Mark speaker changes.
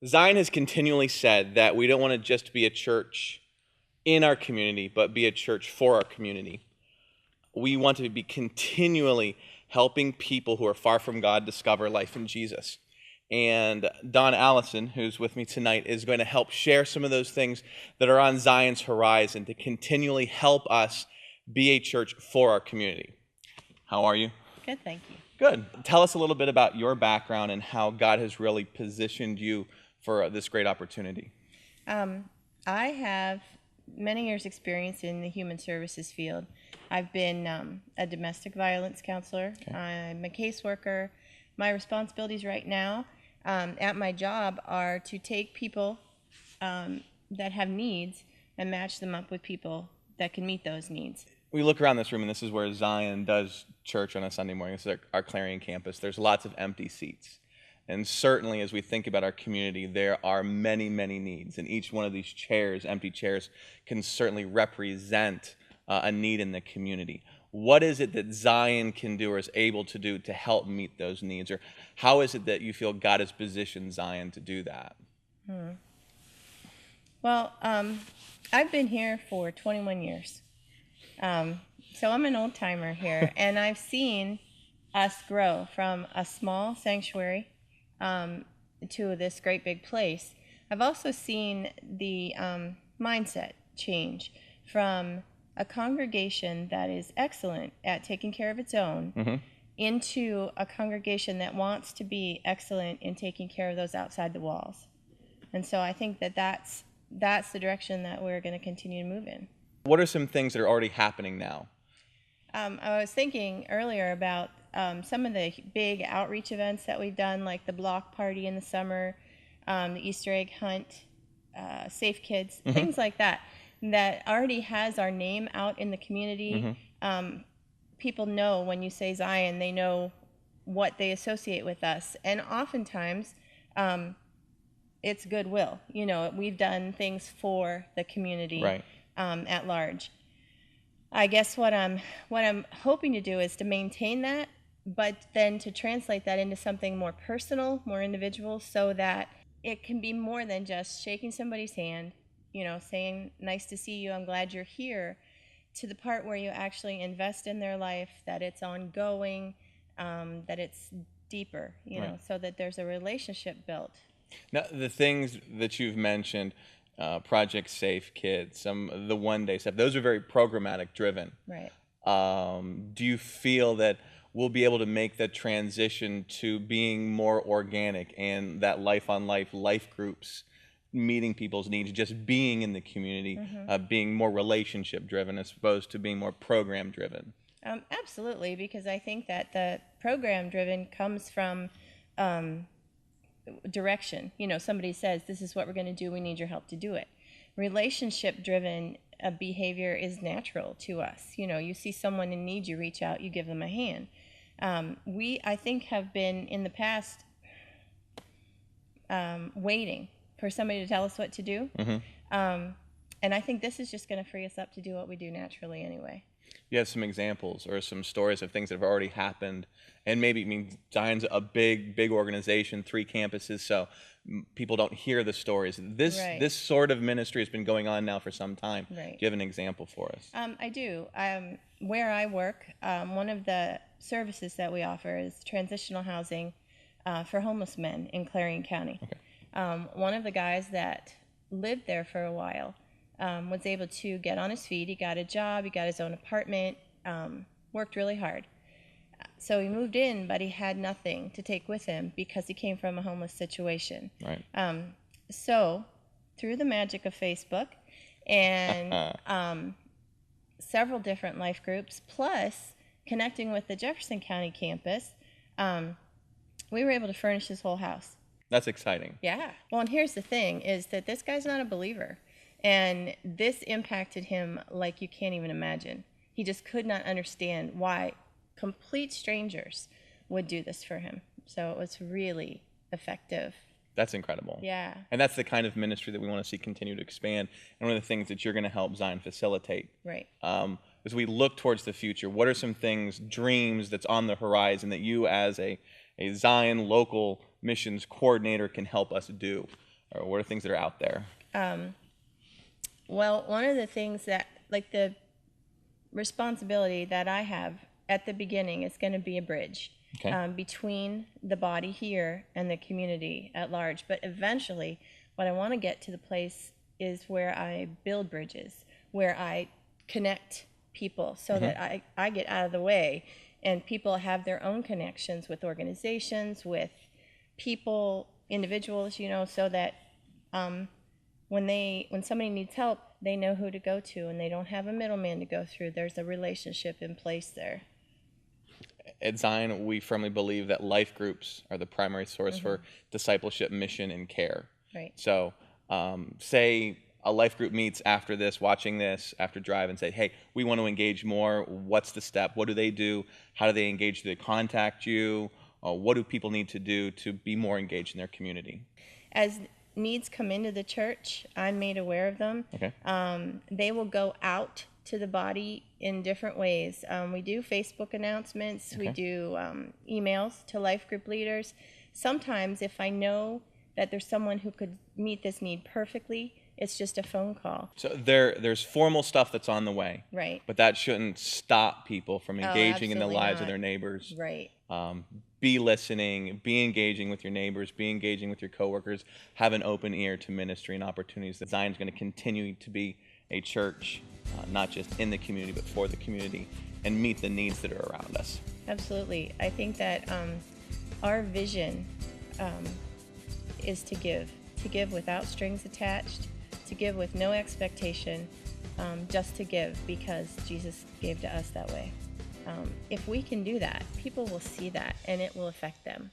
Speaker 1: Zion has continually said that we don't want to just be a church in our community, but be a church for our community. We want to be continually helping people who are far from God discover life in Jesus. And Dawna Allison, who's with me tonight, is going to help share some of those things that are on Zion's horizon to continually help us be a church for our community. How are you?
Speaker 2: Good, thank you.
Speaker 1: Good. Tell us a little bit about your background and how God has really positioned you for this great opportunity.
Speaker 2: I have many years' experience in the human services field. I've been a domestic violence counselor.
Speaker 1: Okay.
Speaker 2: I'm a caseworker. My responsibilities right now at my job are to take people that have needs and match them up with people that can meet those needs.
Speaker 1: We look around this room, and this is where Zion does church on a Sunday morning. This is our Clarion campus. There's lots of empty seats. And certainly, as we think about our community, there are many, many needs. And each one of these chairs, empty chairs, can certainly represent a need in the community. What is it that Zion can do or is able to do to help meet those needs? Or how is it that you feel God has positioned Zion to do that?
Speaker 2: Well, I've been here for 21 years. So I'm an old timer here, and I've seen us grow from a small sanctuary to this great big place. I've also seen the mindset change from a congregation that is excellent at taking care of its own into a congregation that wants to be excellent in taking care of those outside the walls. And so I think that that's the direction that we're going to continue to move in.
Speaker 1: What are some things that are already happening now?
Speaker 2: I was thinking earlier about some of the big outreach events that we've done, like the block party in the summer, the Easter egg hunt, Safe Kids, things like that, that already has our name out in the community. People know when you say Zion, they know what they associate with us. And oftentimes, it's goodwill. You know, we've done things for the community.
Speaker 1: Right.
Speaker 2: At large. I guess what I'm hoping to do is to maintain that, but then to translate that into something more personal, more individual, so that it can be more than just shaking somebody's hand, you know, saying, nice to see you, I'm glad you're here, to the part where you actually invest in their life, that it's ongoing, that it's deeper, you know, so that there's a relationship built.
Speaker 1: Now, the things that you've mentioned, Project Safe Kids, some of the one-day stuff, those are very programmatic driven.
Speaker 2: Right.
Speaker 1: Do you feel that we'll be able to make that transition to being more organic and that life groups, meeting people's needs, just being in the community, being more relationship driven as opposed to being more program driven?
Speaker 2: Absolutely, because I think that the program driven comes from direction. You know, somebody says, this is what we're going to do, we need your help to do it. Relationship driven behavior is natural to us. You know, you see someone in need, you reach out, you give them a hand. We, I think, have been in the past waiting for somebody to tell us what to do. And I think this is just going to free us up to do what we do naturally anyway.
Speaker 1: You have some examples or some stories of things that have already happened, and maybe, I mean, Zion's a big organization, 3 campuses, so people don't hear the stories. This sort of ministry has been going on now for some time.
Speaker 2: Right.
Speaker 1: Do you have an example for us?
Speaker 2: I do. Where I work, one of the services that we offer is transitional housing for homeless men in Clarion County.
Speaker 1: Okay.
Speaker 2: One of the guys that lived there for a while was able to get on his feet. He got a job, he got his own apartment, worked really hard. So he moved in, but he had nothing to take with him because he came from a homeless situation.
Speaker 1: Right.
Speaker 2: So through the magic of Facebook and several different life groups, plus connecting with the Jefferson County campus, we were able to furnish his whole house.
Speaker 1: That's exciting.
Speaker 2: Yeah. Well, and here's the thing, is that this guy's not a believer. And this impacted him like you can't even imagine. He just could not understand why complete strangers would do this for him. So it was really effective.
Speaker 1: That's incredible.
Speaker 2: Yeah.
Speaker 1: And that's the kind of ministry that we want to see continue to expand, and one of the things that you're going to help Zion facilitate.
Speaker 2: Right.
Speaker 1: As we look towards the future, what are some things, dreams that's on the horizon that you as a Zion local missions coordinator can help us do? Or what are things that are out there?
Speaker 2: Well, one of the things that, like, the responsibility that I have at the beginning is going to be a bridge between the body here and the community at large. But eventually, what I want to get to the place is where I build bridges, where I connect people so that I get out of the way and people have their own connections with organizations, with people, individuals, so that when somebody needs help, they know who to go to and they don't have a middleman to go through. There's a relationship in place there.
Speaker 1: At Zion, we firmly believe that life groups are the primary source for discipleship, mission, and care.
Speaker 2: Right.
Speaker 1: So say a life group meets after this, watching this, after drive, and say, hey, we want to engage more. What's the step? What do they do? How do they engage? Do they contact you? What do people need to do to be more engaged in their community?
Speaker 2: As needs come into the church, I'm made aware of them.
Speaker 1: Okay.
Speaker 2: They will go out to the body in different ways. We do Facebook announcements. We do emails to life group leaders. Sometimes if I know that there's someone who could meet this need perfectly, it's just a phone call.
Speaker 1: So there's formal stuff that's on the way.
Speaker 2: Right.
Speaker 1: But that shouldn't stop people from engaging in the lives of
Speaker 2: not.
Speaker 1: their neighbors.
Speaker 2: Right.
Speaker 1: Be listening, be engaging with your neighbors, be engaging with your coworkers, have an open ear to ministry and opportunities. That Zion's going to continue to be a church, not just in the community, but for the community, and meet the needs that are around us.
Speaker 2: Absolutely. I think that our vision is to give without strings attached, to give with no expectation, just to give because Jesus gave to us that way. If we can do that, people will see that and it will affect them.